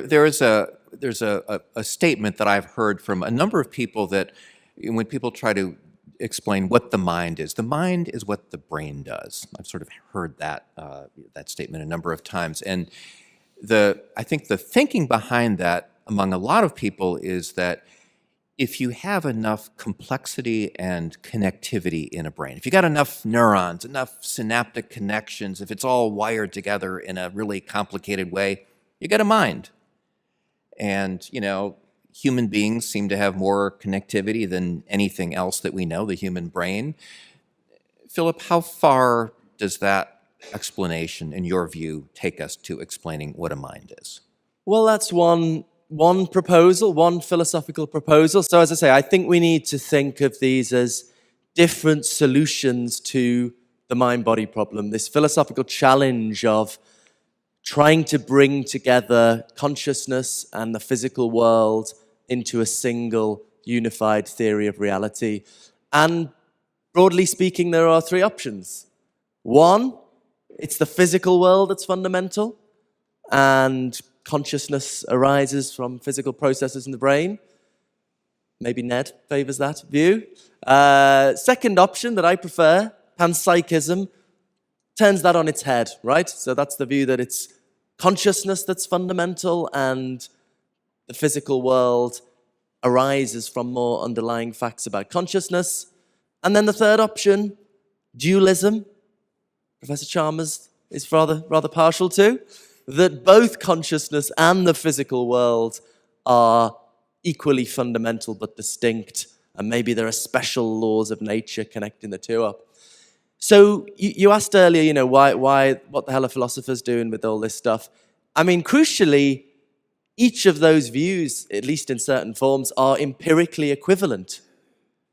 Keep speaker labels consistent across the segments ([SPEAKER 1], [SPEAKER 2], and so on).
[SPEAKER 1] there's a statement that I've heard from a number of people that when people try to explain what the mind is what the brain does. I've sort of heard that statement a number of times, and I think the thinking behind that among a lot of people is that if you have enough complexity and connectivity in a brain, if you got enough neurons, enough synaptic connections, if it's all wired together in a really complicated way, you get a mind. And, human beings seem to have more connectivity than anything else that we know, the human brain. Philip, how far does that explanation, in your view, take us to explaining what a mind is?
[SPEAKER 2] Well, that's one proposal, one philosophical proposal. So as I say, I think we need to think of these as different solutions to the mind-body problem, this philosophical challenge of trying to bring together consciousness and the physical world into a single unified theory of reality. And broadly speaking, there are three options. One, it's the physical world that's fundamental, and consciousness arises from physical processes in the brain. Maybe Ned favors that view. Second option that I prefer, panpsychism, turns that on its head, right? So that's the view that it's consciousness that's fundamental and the physical world arises from more underlying facts about consciousness. And then the third option, dualism, Professor Chalmers is rather partial to, that both consciousness and the physical world are equally fundamental but distinct, and maybe there are special laws of nature connecting the two up. So you asked earlier, why, what the hell are philosophers doing with all this stuff? I mean, crucially, each of those views, at least in certain forms, are empirically equivalent,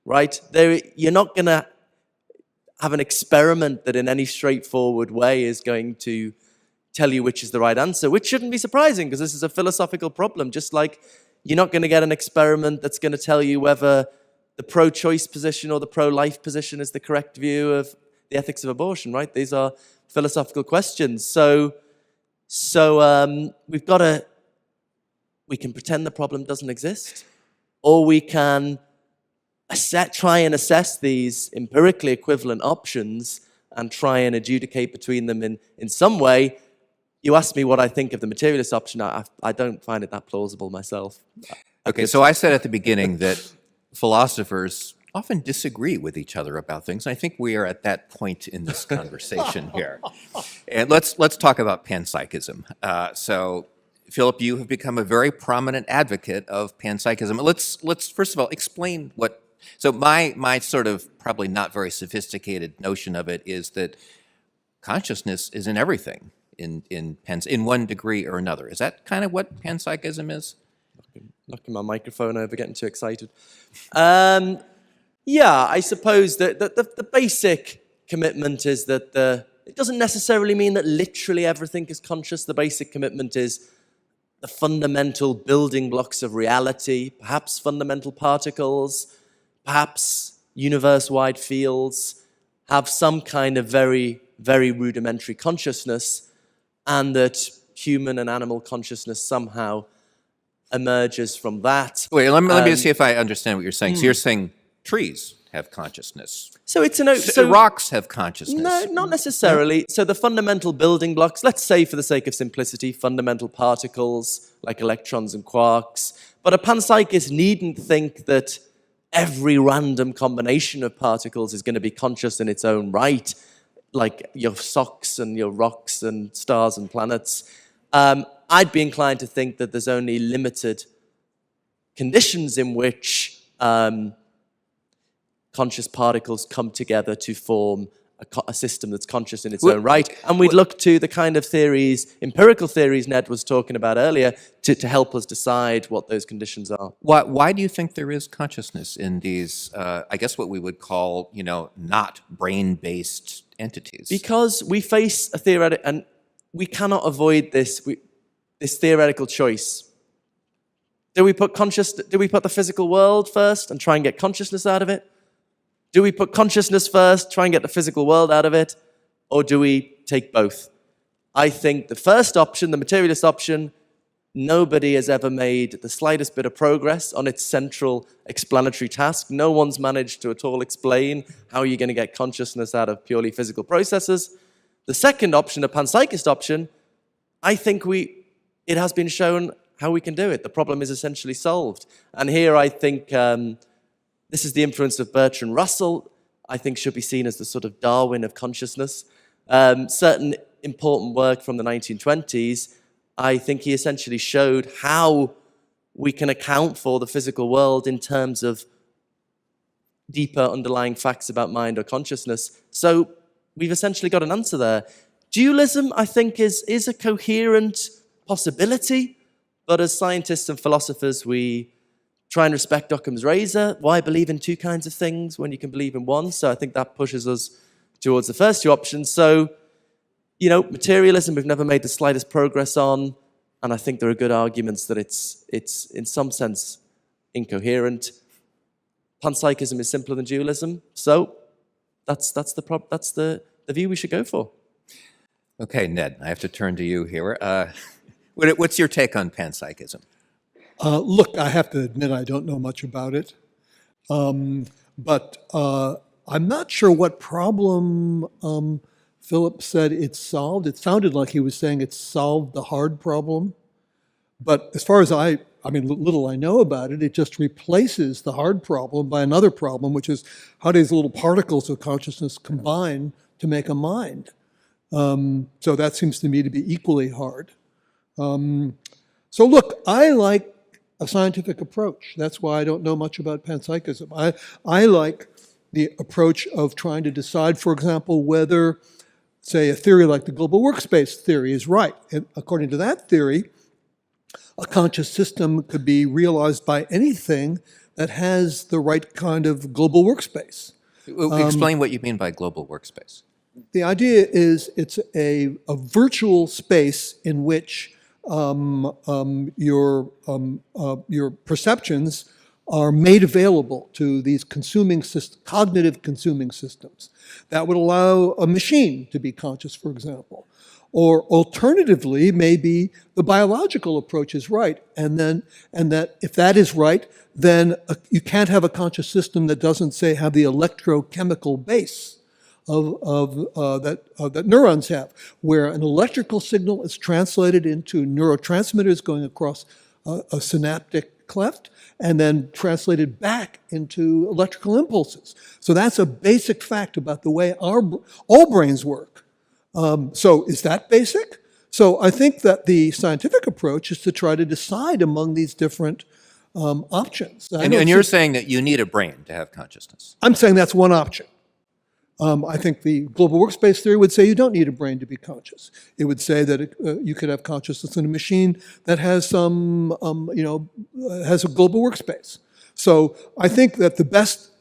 [SPEAKER 2] right? You're not going to have an experiment that in any straightforward way is going to tell you which is the right answer, which shouldn't be surprising because this is a philosophical problem. Just like you're not going to get an experiment that's going to tell you whether the pro-choice position or the pro-life position is the correct view of the ethics of abortion, right? These are philosophical questions. So we can pretend the problem doesn't exist, or we can try and assess these empirically equivalent options and try and adjudicate between them in some way. You asked me what I think of the materialist option. I don't find it that plausible myself.
[SPEAKER 1] Okay, so I said at the beginning that philosophers often disagree with each other about things. I think we are at that point in this conversation here. And let's talk about panpsychism. So, Philip, you have become a very prominent advocate of panpsychism. Let's first of all explain what. So my sort of probably not very sophisticated notion of it is that consciousness is in everything. In one degree or another. Is that kind of what panpsychism is?
[SPEAKER 2] Knocking my microphone over, getting too excited. Yeah, I suppose that the basic commitment is that it doesn't necessarily mean that literally everything is conscious. The basic commitment is the fundamental building blocks of reality, perhaps fundamental particles, perhaps universe-wide fields, have some kind of very, very rudimentary consciousness, and that human and animal consciousness somehow emerges from that.
[SPEAKER 1] Wait, let me see if I understand what you're saying. So you're saying trees have consciousness.
[SPEAKER 2] So it's
[SPEAKER 1] rocks have consciousness.
[SPEAKER 2] No, not necessarily. So the fundamental building blocks, let's say for the sake of simplicity, fundamental particles like electrons and quarks. But a panpsychist needn't think that every random combination of particles is going to be conscious in its own right, like your socks and your rocks and stars and planets. I'd be inclined to think that there's only limited conditions in which conscious particles come together to form a system that's conscious in its own right. And we'd look to the kind of theories, empirical theories Ned was talking about earlier, to help us decide what those conditions are.
[SPEAKER 1] Why do you think there is consciousness in these, I guess what we would call, not brain-based entities?
[SPEAKER 2] Because we face a theoretic, and we cannot avoid this theoretical choice. Do we put the physical world first and try and get consciousness out of it? Do we put consciousness first, try and get the physical world out of it? Or do we take both? I think the first option, the materialist option, Nobody has ever made the slightest bit of progress on its central explanatory task. No one's managed to at all explain how you're going to get consciousness out of purely physical processes. The second option, the panpsychist option, I think it has been shown how we can do it. The problem is essentially solved. And here I think this is the influence of Bertrand Russell, I think should be seen as the sort of Darwin of consciousness. Certain important work from the 1920s, I think he essentially showed how we can account for the physical world in terms of deeper underlying facts about mind or consciousness. So we've essentially got an answer there. Dualism, I think, is a coherent possibility, but as scientists and philosophers, we try and respect Occam's razor. Why believe in two kinds of things when you can believe in one? So I think that pushes us towards the first two options. So, materialism we've never made the slightest progress on, and I think there are good arguments that it's in some sense incoherent. Panpsychism is simpler than dualism, so that's the view we should go for.
[SPEAKER 1] Okay, Ned, I have to turn to you here. What's your take on panpsychism?
[SPEAKER 3] Look, I have to admit I don't know much about it, but I'm not sure what problem Philip said it solved. It sounded like he was saying it solved the hard problem, but as far as little I know about it, it just replaces the hard problem by another problem, which is how these little particles of consciousness combine to make a mind. So that seems to me to be equally hard. So look, I like a scientific approach. That's why I don't know much about panpsychism. I like the approach of trying to decide, for example, whether, say, a theory like the global workspace theory is right. And according to that theory, a conscious system could be realized by anything that has the right kind of global workspace.
[SPEAKER 1] Explain what you mean by global workspace.
[SPEAKER 3] The idea is it's a virtual space in which your perceptions are made available to these cognitive consuming systems. That would allow a machine to be conscious, for example. Or alternatively, maybe the biological approach is right, and that if that is right, then you can't have a conscious system that doesn't, say, have the electrochemical base that neurons have, where an electrical signal is translated into neurotransmitters going across a synaptic cleft, and then translated back into electrical impulses. So that's a basic fact about the way all brains work. So is that basic? So I think that the scientific approach is to try to decide among these different options.
[SPEAKER 1] And you're saying that you need a brain to have consciousness.
[SPEAKER 3] I'm saying that's one option. I think the global workspace theory would say you don't need a brain to be conscious. It would say that you could have consciousness in a machine that has some, has a global workspace. So I think that the best,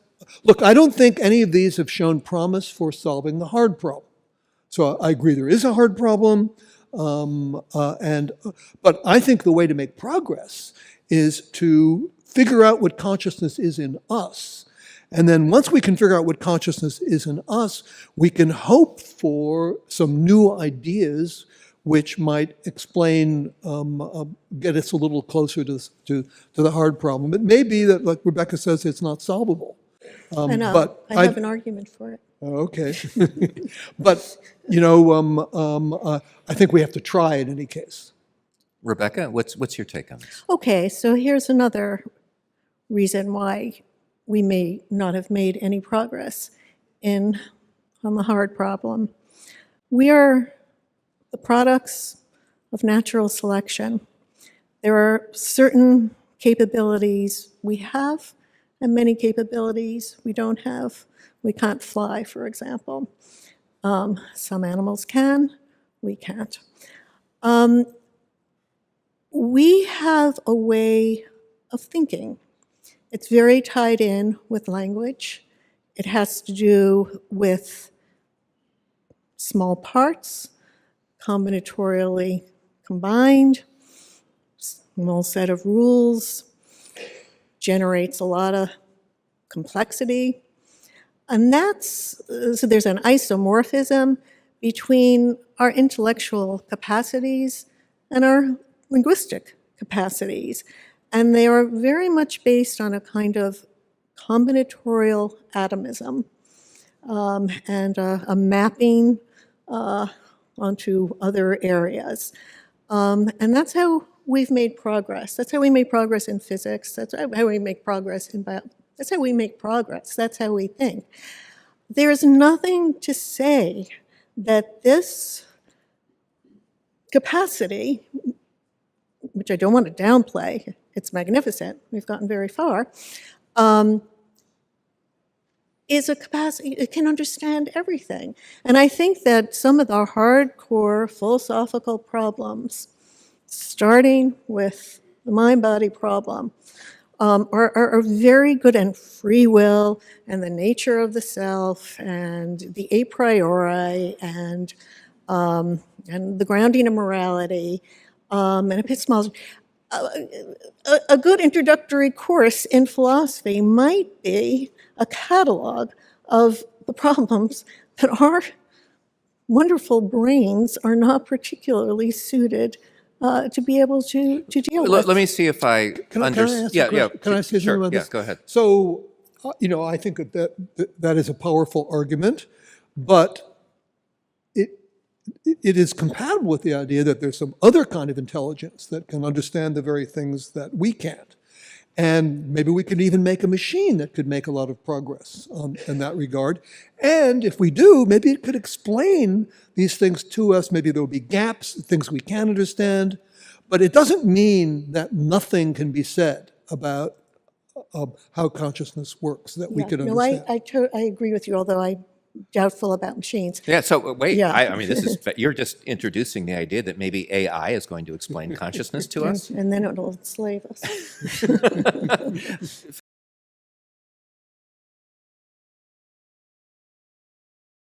[SPEAKER 3] look, I don't think any of these have shown promise for solving the hard problem. So I agree there is a hard problem, but I think the way to make progress is to figure out what consciousness is in us. And then once we can figure out what consciousness is in us, we can hope for some new ideas which might explain, get us a little closer to the hard problem. It may be that, like Rebecca says, it's not solvable.
[SPEAKER 4] I know.
[SPEAKER 3] But
[SPEAKER 4] I have an argument for it.
[SPEAKER 3] Okay. But, I think we have to try in any case.
[SPEAKER 1] Rebecca, what's your take on this?
[SPEAKER 4] Okay, so here's another reason why we may not have made any progress on the hard problem. We are the products of natural selection. There are certain capabilities we have and many capabilities we don't have. We can't fly, for example. Some animals can, we can't. We have a way of thinking. It's very tied in with language. It has to do with small parts, combinatorially combined, small set of rules, generates a lot of complexity. And so there's an isomorphism between our intellectual capacities and our linguistic capacities. And they are very much based on a kind of combinatorial atomism and a mapping onto other areas. And that's how we've made progress. That's how we made progress in physics. That's how we make progress in bio. That's how we make progress. That's how we think. There's nothing to say that this capacity, which I don't want to downplay, it's magnificent, we've gotten very far, is a capacity, it can understand everything. And I think that some of the hardcore philosophical problems, starting with the mind-body problem, are very good, and free will, and the nature of the self, and the a priori, and the grounding of morality, and epistemology. A good introductory course in philosophy might be a catalog of the problems that our wonderful brains are not particularly suited to be able to deal with.
[SPEAKER 1] Let me see if I
[SPEAKER 3] Can I ask a question? Can I say something about this?
[SPEAKER 1] Go ahead.
[SPEAKER 3] So, I think that is a powerful argument, but it is compatible with the idea that there's some other kind of intelligence that can understand the very things that we can't. And maybe we could even make a machine that could make a lot of progress in that regard. And if we do, maybe it could explain these things to us. Maybe there will be gaps, things we can't understand. But it doesn't mean that nothing can be said about how consciousness works that we could understand.
[SPEAKER 4] I agree with you, although I'm doubtful about machines.
[SPEAKER 1] Yeah, so wait,
[SPEAKER 4] Yeah.
[SPEAKER 1] I mean, you're just introducing the idea that maybe AI is going to explain consciousness to us.
[SPEAKER 4] And then it'll enslave us.